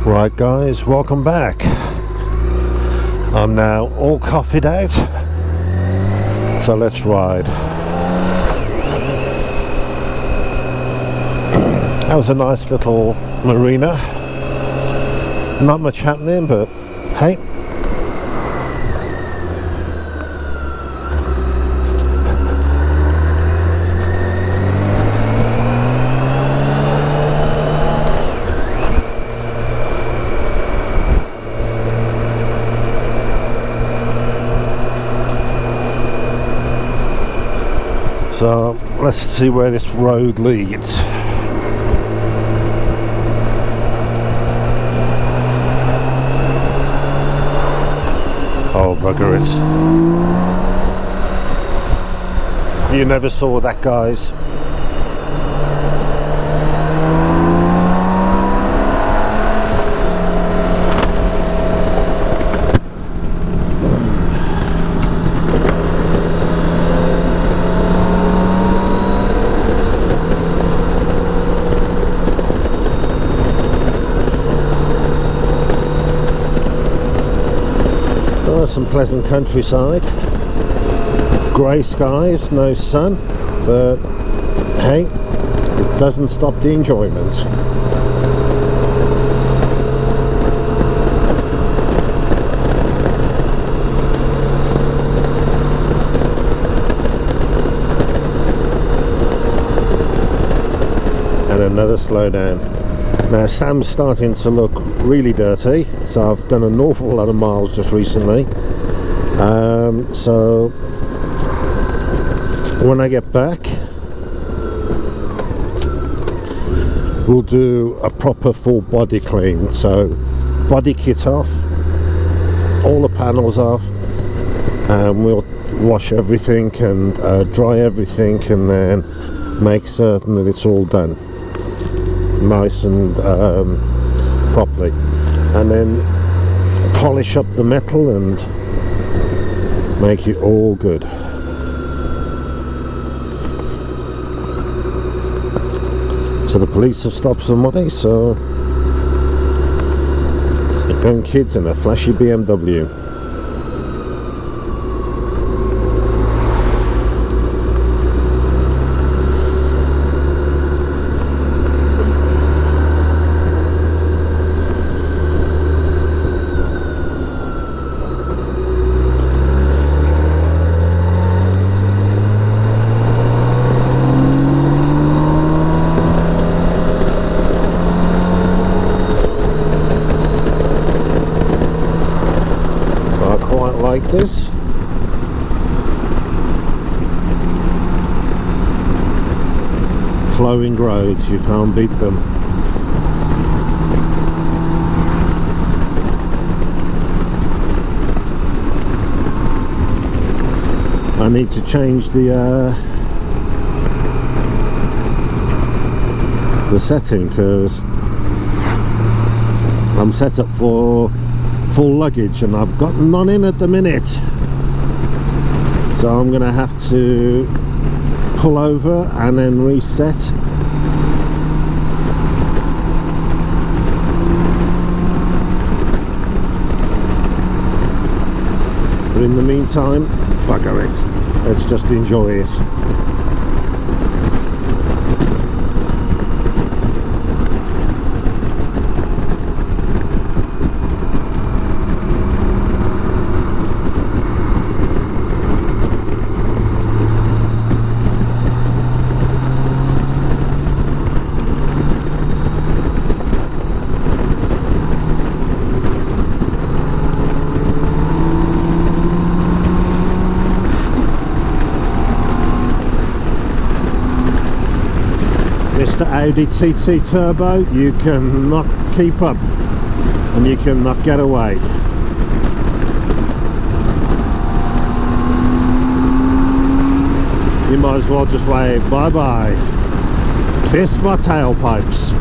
Right guys, welcome back. I'm now all coffeeed out, so let's ride. That was a nice little marina. Not much happening, but hey. So let's see where this road leads. Oh bugger it. You never saw that, guys. Some pleasant countryside, grey skies, no sun, but hey, it doesn't stop the enjoyment. And another slowdown. Now Sam's starting to look really dirty, so I've done an awful lot of miles just recently. So when I get back, we'll do a proper full body clean. So body kit off, all the panels off, and we'll wash everything and dry everything, and then make certain that it's all done nice and properly, and then polish up the metal and make it all good. So the police have stopped somebody, so young kids in a flashy BMW. Like this. Flowing roads, you can't beat them. I need to change the setting, because I'm set up for full luggage and I've got none in at the minute, so I'm gonna have to pull over and then reset. But in the meantime, bugger it, let's just enjoy it. Mr. Audi TT Turbo, you cannot keep up and you cannot get away. You might as well just wave bye bye. Kiss my tailpipes.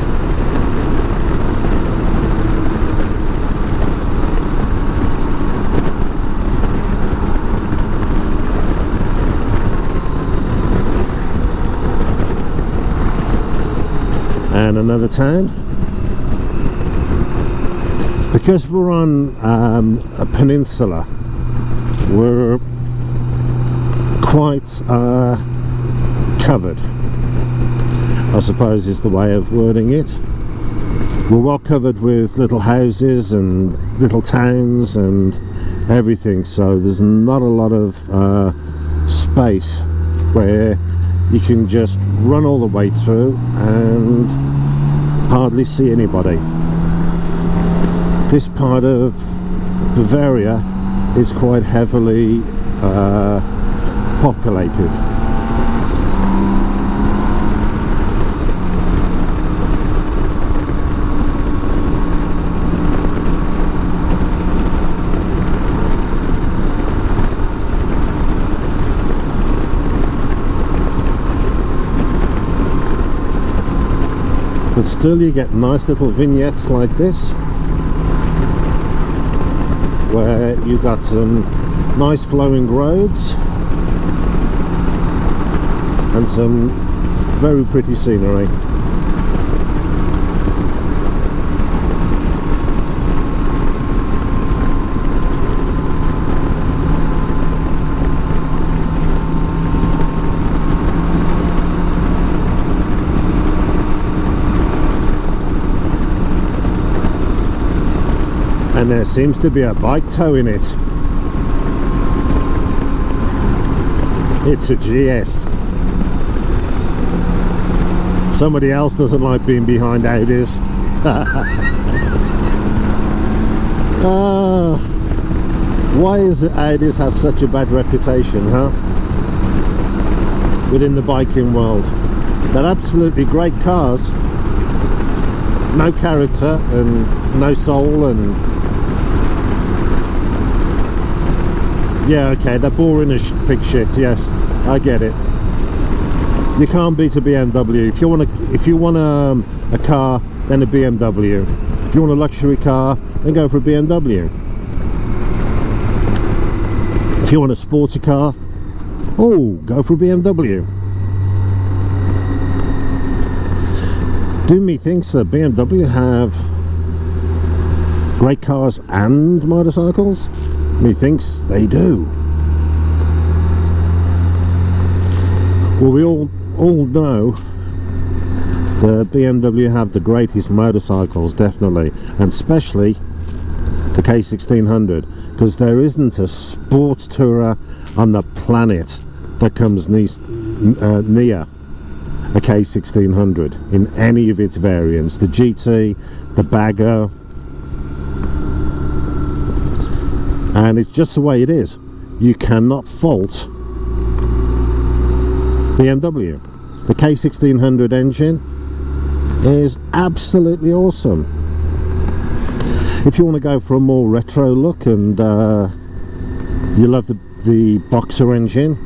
And another town. because we're on a peninsula, we're quite covered, I suppose is the way of wording it. We're well covered with little houses and little towns and everything, so there's not a lot of space where you can just run all the way through and hardly see anybody. This part of Bavaria is quite heavily populated. But still you get nice little vignettes like this, where you got some nice flowing roads and some very pretty scenery. And there seems to be a bike tow in it. It's a GS. Somebody else doesn't like being behind Audis. Why is it Audis have such a bad reputation, huh? Within the biking world. They're absolutely great cars. No character and no soul, and yeah, okay, they're boring as pig shit. Yes, I get it. You can't beat a BMW. If you want a car, then a BMW. If you want a luxury car, then go for a BMW. If you want a sporty car, oh, go for a BMW. Do me thinks that BMW have great cars and motorcycles? Methinks they do. Well, we all know the BMW have the greatest motorcycles, definitely, and especially the K1600, because there isn't a sports tourer on the planet that comes near a K1600 in any of its variants. The GT, the Bagger. And it's just the way it is. You cannot fault BMW. The K1600 engine is absolutely awesome. If you want to go for a more retro look and you love the Boxer engine,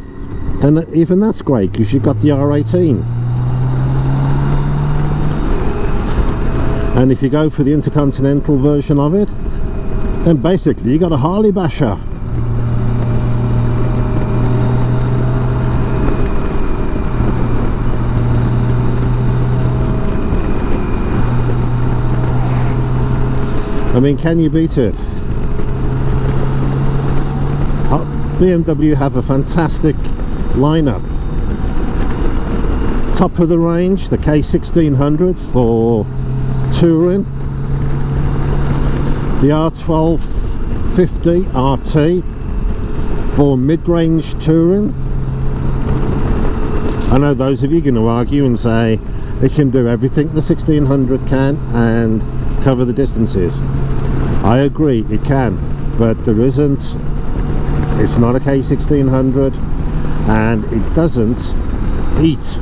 then even that's great, because you've got the R18. And if you go for the Intercontinental version of it, then basically you got a Harley basher. I mean, can you beat it? BMW have a fantastic lineup. Top of the range, the K1600 for touring. The R1250 RT for mid-range touring. I know those of you are going to argue and say it can do everything the 1600 can and cover the distances. I agree, it can, but there isn't. It's not a K1600, and it doesn't eat.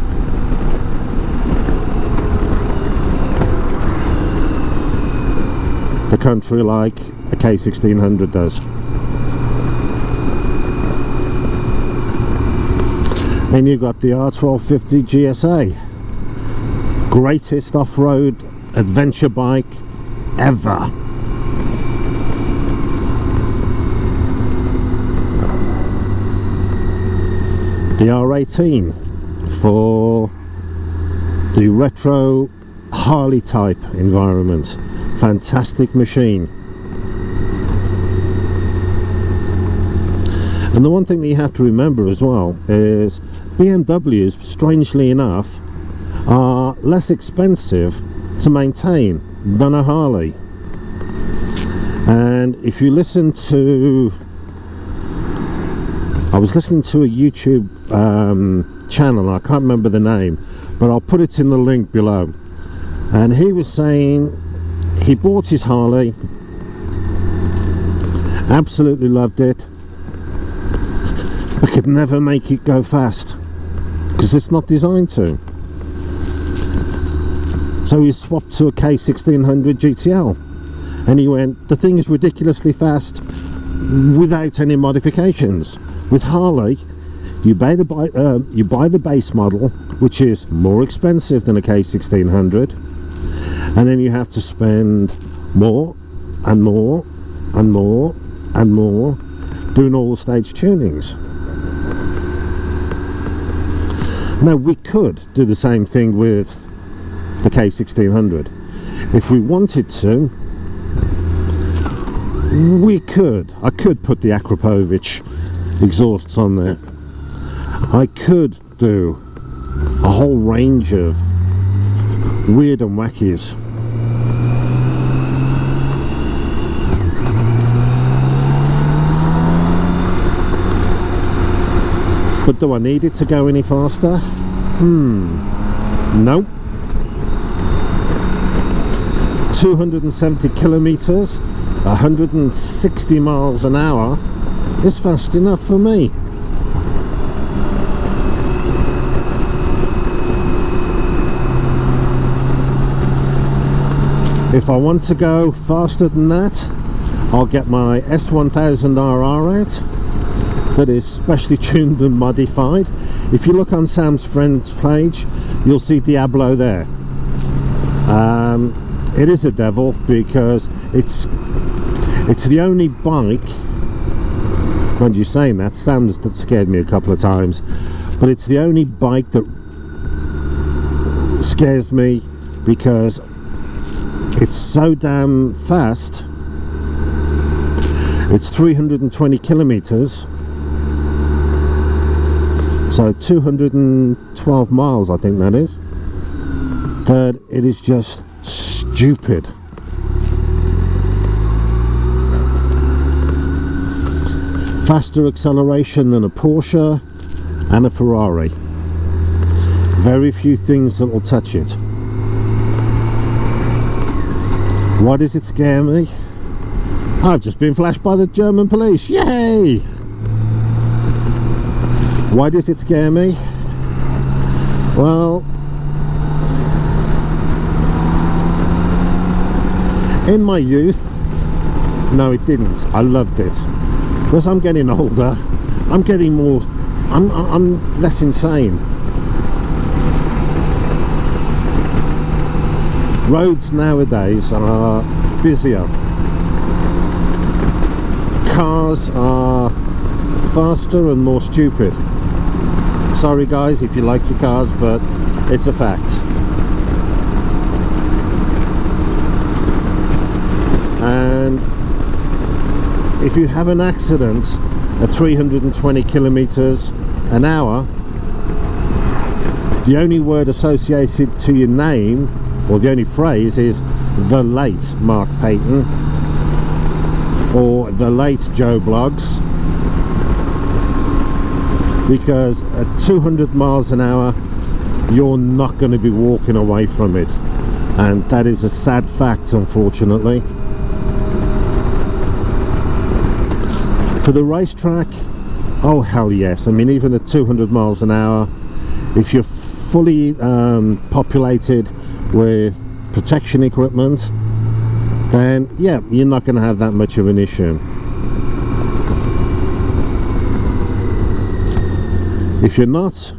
The country like a K1600 does. And you've got the R1250 GSA, greatest off-road adventure bike ever. The R18 for the retro Harley type environment. Fantastic machine. And the one thing that you have to remember as well is BMWs, strangely enough, are less expensive to maintain than a Harley. And if you listen to, I was listening to a YouTube channel, I can't remember the name, but I'll put it in the link below, and he was saying he bought his Harley, absolutely loved it, but could never make it go fast because it's not designed to. So he swapped to a K1600 GTL, and he went, the thing is ridiculously fast without any modifications. With Harley, you buy the base model, which is more expensive than a K1600, and then you have to spend more and more and more and more doing all the stage tunings. Now, we could do the same thing with the K1600 if we wanted to. We could. I could put the Akrapovic exhausts on there. I could do a whole range of weird and wackies. But do I need it to go any faster? No. 270 kilometers, 160 miles an hour is fast enough for me. If I want to go faster than that, I'll get my S1000RR out. That is specially tuned and modified. If you look on Sam's friend's page, you'll see Diablo there. It is a devil because it's the only bike, mind you saying that, Sam's that scared me a couple of times, but it's the only bike that scares me because it's so damn fast. It's 320 kilometers, so 212 miles I think that is, that it is just stupid. Faster acceleration than a Porsche and a Ferrari. Very few things that will touch it. Why does it scare me? I've just been flashed by the German police. Yay! Why does it scare me? Well, in my youth, no it didn't. I loved it. As I'm getting older, I'm getting more, I'm less insane. Roads nowadays are busier. Cars are faster and more stupid. Sorry guys if you like your cars, but it's a fact. And if you have an accident at 320 kilometers an hour, the only word associated to your name, or the only phrase, is the late Mark Payton or the late Joe Bloggs, because at 200 miles an hour you're not going to be walking away from it, and that is a sad fact, unfortunately. For the racetrack, oh hell yes. I mean, even at 200 miles an hour, if you're fully populated with protection equipment, then yeah, you're not going to have that much of an issue. If you're not,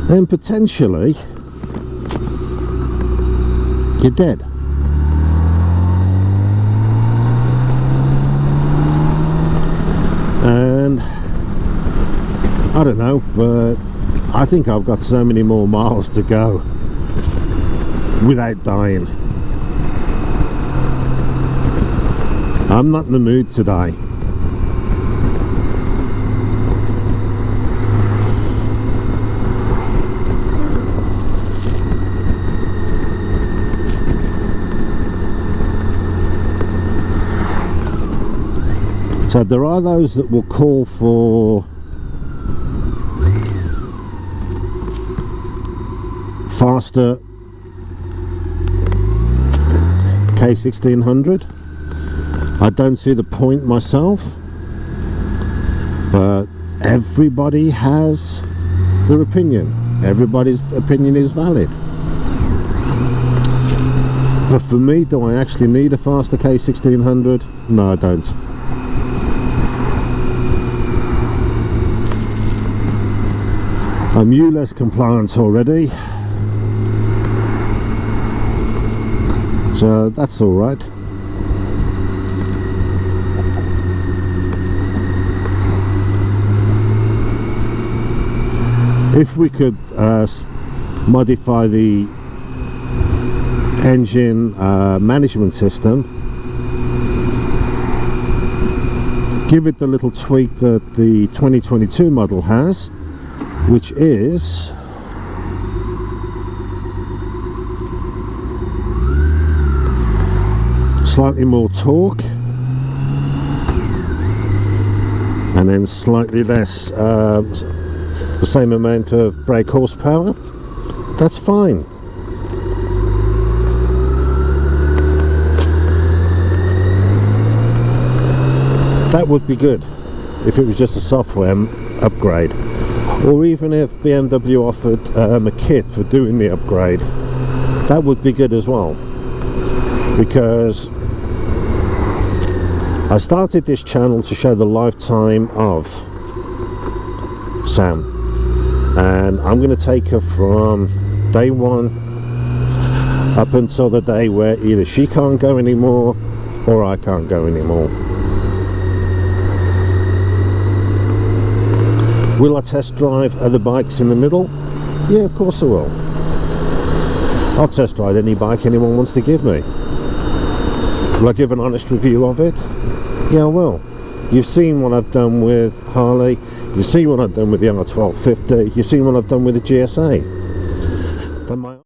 then potentially you're dead. And I don't know, but I think I've got so many more miles to go without dying. I'm not in the mood to die. So there are those that will call for faster K1600. I don't see the point myself, but everybody has their opinion. Everybody's opinion is valid. But for me, do I actually need a faster K1600? No, I don't. I'm ULEZ compliant already, so that's all right. If we could modify the engine management system, give it the little tweak that the 2022 model has, which is slightly more torque and then slightly less, the same amount of brake horsepower, that's fine. That would be good if it was just a software upgrade, or even if BMW offered a kit for doing the upgrade. That would be good as well, because I started this channel to show the lifetime of Sam, and I'm going to take her from day one up until the day where either she can't go anymore or I can't go anymore. Will I test drive other bikes in the middle? Yeah, of course I will. I'll test drive any bike anyone wants to give me. Will I give an honest review of it? Yeah, I will. You've seen what I've done with Harley, you've seen what I've done with the R1250, you've seen what I've done with the GSA. Then my